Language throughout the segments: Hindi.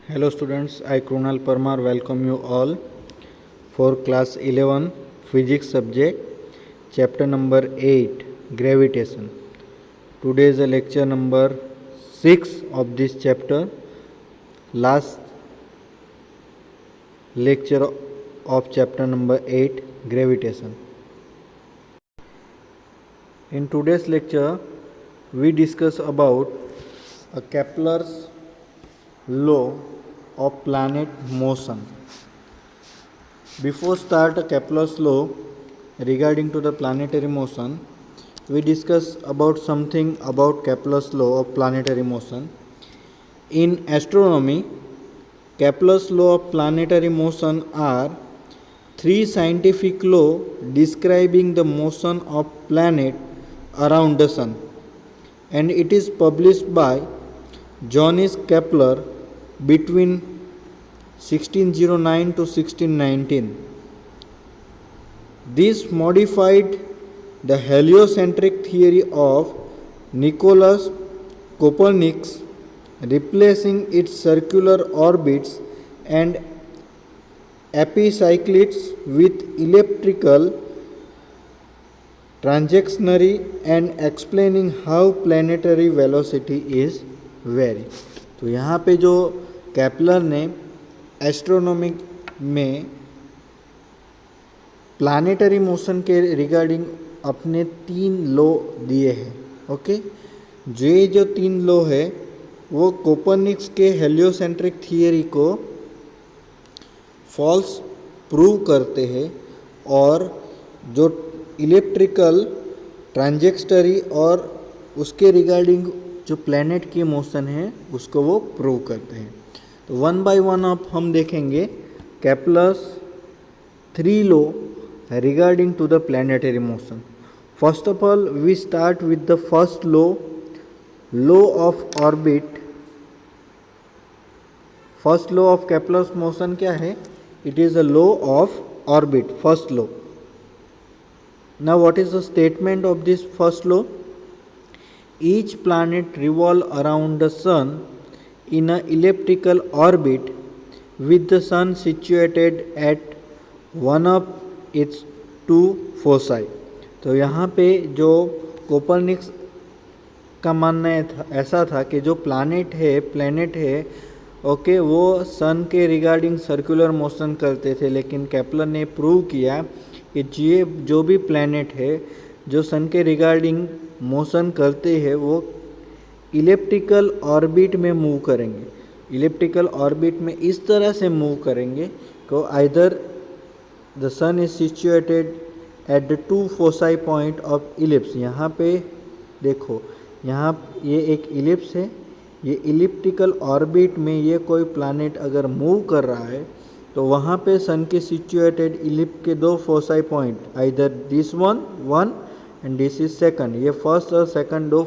Hello students, I Krunal Parmar welcome you all for class 11 physics subject chapter number 8 gravitation. Today is the lecture number 6 of this chapter, last lecture of chapter number 8 gravitation. In today's lecture we discuss about a Kepler's law of planet motion. Before start Kepler's law regarding to the planetary motion, we discuss about something about Kepler's law of planetary motion. In astronomy, Kepler's law of planetary motion are three scientific laws describing the motion of planet around the sun, and it is published by Johannes Kepler between 1609 to 1619. This modified the heliocentric theory of Nicolaus Copernicus, replacing its circular orbits and epicyclids with elliptical trajectory and explaining how planetary velocity is vary. तो यहाँ पे जो केपलर ने एस्ट्रोनॉमी में प्लानिटरी मोशन के रिगार्डिंग अपने 3 लॉ दिए हैं. ओके, जो 3 लॉ है वो कोपर्निकस के हेलियोसेंट्रिक थियरी को फॉल्स प्रूव करते हैं और जो इलेक्ट्रिकल ट्रांजेक्टरी और उसके रिगार्डिंग जो प्लैनेट की मोशन है उसको वो प्रूव करते हैं. तो वन बाय वन अब हम देखेंगे Kepler's 3 law regarding to the planetary motion. First of all we start with the first law of orbit. First law of Kepler's motion क्या है? It is the law of orbit, first law. Now what is the statement of this first law? Each planet revolves around the sun in an elliptical orbit with the sun situated at one of its 2 foci. तो यहाँ पे जो कोपर्निकस का मानना ऐसा था कि जो प्लैनेट है ओके, वो सन के रिगार्डिंग सर्कुलर मोशन करते थे, लेकिन केपलर ने प्रूव किया कि जो भी प्लैनेट है जो सन के रिगार्डिंग मोशन करते हैं वो इलिप्टिकल ऑर्बिट में मूव करेंगे. इलिप्टिकल ऑर्बिट में इस तरह से मूव करेंगे कि either the sun is situated at the 2 foci point of ellipse. यहाँ पे देखो, यहाँ ये एक इलिप्स है, ये इलिप्टिकल ऑर्बिट में ये कोई प्लैनेट अगर मूव कर रहा है तो वहाँ पे सन के सिचुएटेड इलिप के 2 foci point, either this one and this is second, ये फर्स्ट और सेकंड 2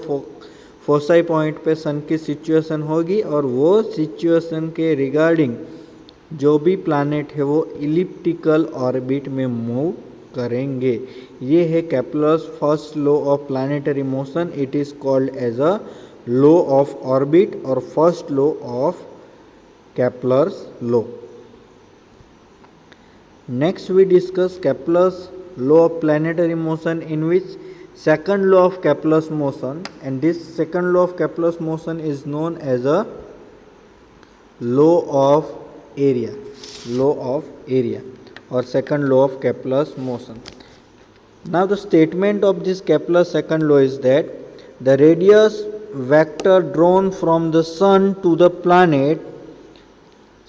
फोसाई पॉइंट पे सन की सिचुएशन होगी और वो सिचुएशन के रिगार्डिंग जो भी प्लैनेट है वो इलिप्टिकल ऑर्बिट में मूव करेंगे. ये है Kepler's first law of planetary motion. It is called as a law of orbit और first law of Kepler's law. Next we discuss Kepler's law of planetary motion, in which second law of Kepler's motion, and this second law of Kepler's motion is known as a law of area or second law of Kepler's motion. Now the statement of this Kepler's second law is that the radius vector drawn from the sun to the planet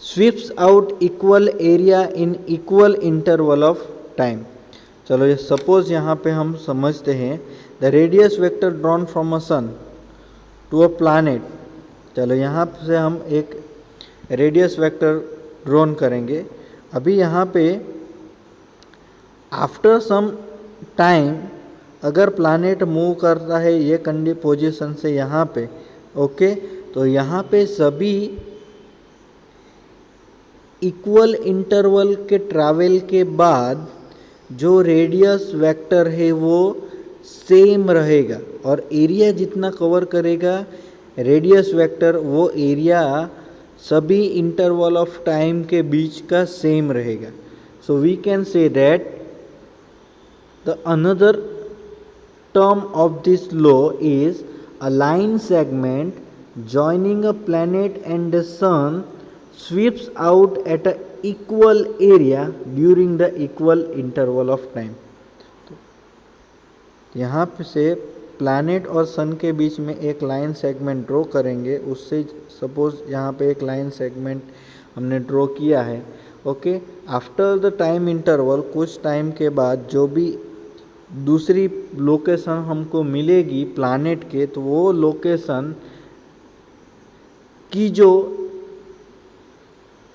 sweeps out equal area in equal interval of time. चलो ये सपोज यहाँ पे हम समझते हैं the radius vector drawn from a sun to a planet. चलो यहाँ से हम एक रेडियस वेक्टर ड्रॉन करेंगे. अभी यहाँ पे आफ्टर सम टाइम अगर प्लैनेट मूव करता है ये पोजीशन से यहाँ पे, ओके, तो यहाँ पे सभी इक्वल इंटरवल के ट्रैवल के बाद जो रेडियस वेक्टर है वो सेम रहेगा और एरिया जितना कवर करेगा रेडियस वेक्टर वो एरिया सभी इंटरवल ऑफ टाइम के बीच का सेम रहेगा. So we can say that the another term of this law is a line segment joining a planet and the sun sweeps out at an equal area during the equal interval of time. यहाँ पे से प्लैनेट और सन के बीच में एक लाइन सेगमेंट ड्रॉ करेंगे. उससे सपोज यहाँ पे एक लाइन सेगमेंट हमने ड्रॉ किया है. Okay, after the time interval, कुछ टाइम के बाद जो भी दूसरी लोकेशन हमको मिलेगी प्लैनेट के, तो वो लोकेशन की जो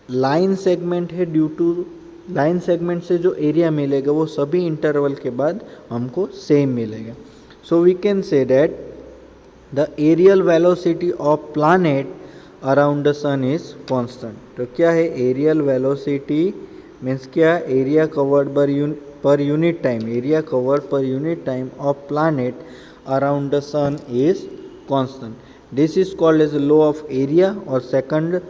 लाइन सेगमेंट है, ड्यू टू लाइन सेगमेंट से जो एरिया मिलेगा वो सभी इंटरवल के बाद हमको सेम मिलेगा. So we can say that the areal velocity of planet around the sun is constant. तो क्या है एरियल वेलोसिटी? मीन्स क्या? Area covered per unit time, area covered per unit time of planet around the sun is constant. This is called as law of area or second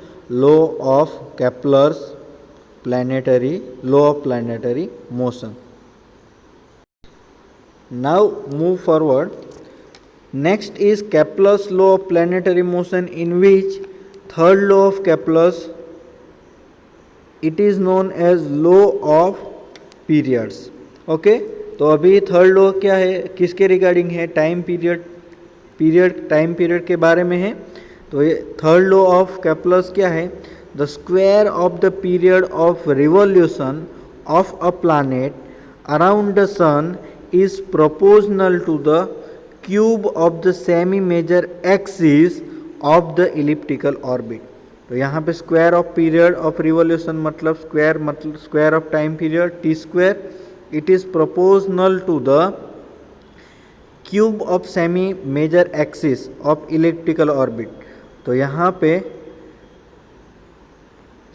law of Kepler's law of planetary motion. Now move forward. Next is Kepler's law of planetary motion, in which third law of Kepler's, it is known as law of periods. Okay, तो अभी थर्ड लॉ क्या है, किसके रिगार्डिंग है? टाइम टाइम पीरियड के बारे में है. तो ये थर्ड लॉ ऑफ केप्लर्स क्या है? The square of the period of revolution of a planet around the sun is proportional to the cube of the semi major axis of the elliptical orbit. तो यहाँ पे square of period of revolution मतलब square of time period, T square, it is proportional to the cube of semi major axis of elliptical orbit. तो यहाँ पे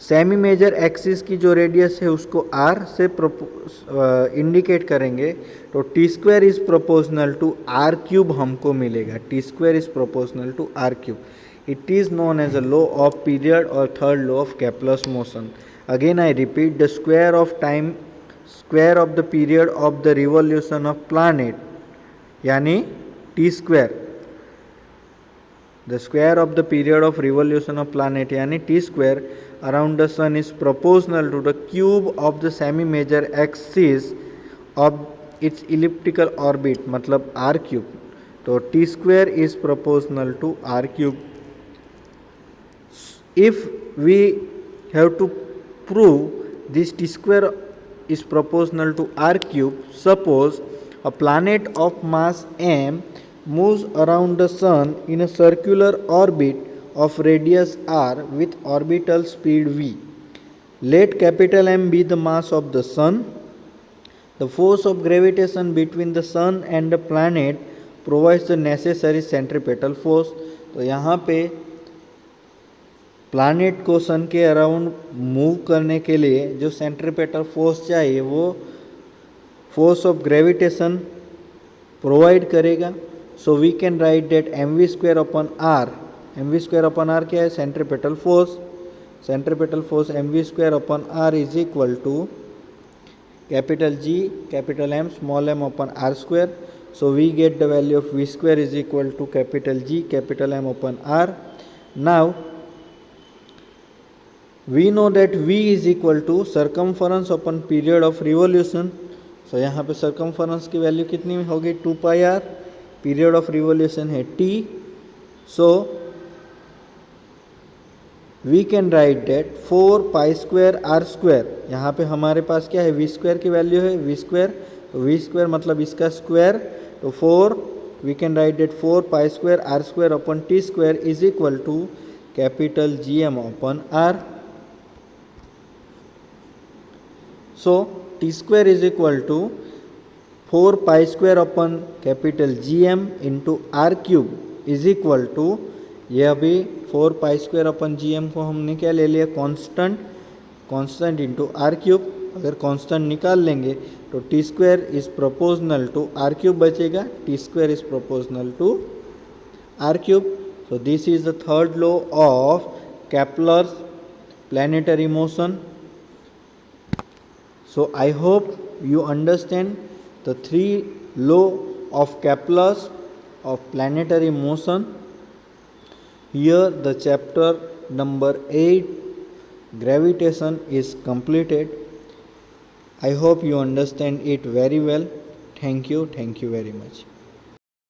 सेमी मेजर एक्सिस की जो रेडियस है उसको r से इंडिकेट करेंगे. तो T square is proportional to r cube हमको मिलेगा. T square is proportional to r cube. It is known as a law of period or third law of Kepler's motion. Again I repeat, the square of the period of the revolution of planet, यानी t square. The square of the period of revolution of planet यानी t square around the sun is proportional to the cube of the semi-major axis of its elliptical orbit, मतलब r cube. तो t square is proportional to r cube. If we have to prove this t square is proportional to r cube, suppose a planet of mass m moves around the sun in a circular orbit of radius r with orbital speed v. Let capital M be the mass of the sun. The force of gravitation between the sun and the planet provides the necessary centripetal force. तो यहाँ पे प्लैनेट को सन के अराउंड मूव करने के लिए जो सेंट्रीपेटल फोर्स चाहिए वो फोर्स ऑफ ग्रेविटेशन प्रोवाइड करेगा. So we can write that mv square upon r. mv square upon r क्या है? Centripetal force. Centripetal force mv square upon r is equal to capital G capital M small m upon r square. So we get the value of v square is equal to capital G capital M upon r. Now we know that v is equal to circumference upon period of revolution. So यहाँ पे circumference की वैल्यू कितनी होगी? 2 pi r. Period of revolution है t. So we can write that 4 pi square r square. यहाँ पे हमारे पास क्या है? v स्क्वायर की वैल्यू है v स्क्वायर. तो v स्क्वायर मतलब इसका स्क्वायर. तो 4 we can write that 4 pi square r square upon t square is equal to capital gm upon r. So t square is equal to 4 pi square upon capital gm into r cube is equal to, ये अभी 4 pi square upon gm को हमने क्या ले लिया? Constant into r cube. अगर कांस्टेंट निकाल लेंगे तो t square is proportional to r cube बचेगा. t square is proportional to r cube. So this is the third law of Kepler's planetary motion. So I hope you understand the three law of Kepler's of planetary motion. Here the chapter number 8 gravitation is completed. I hope you understand it very well. Thank you very much.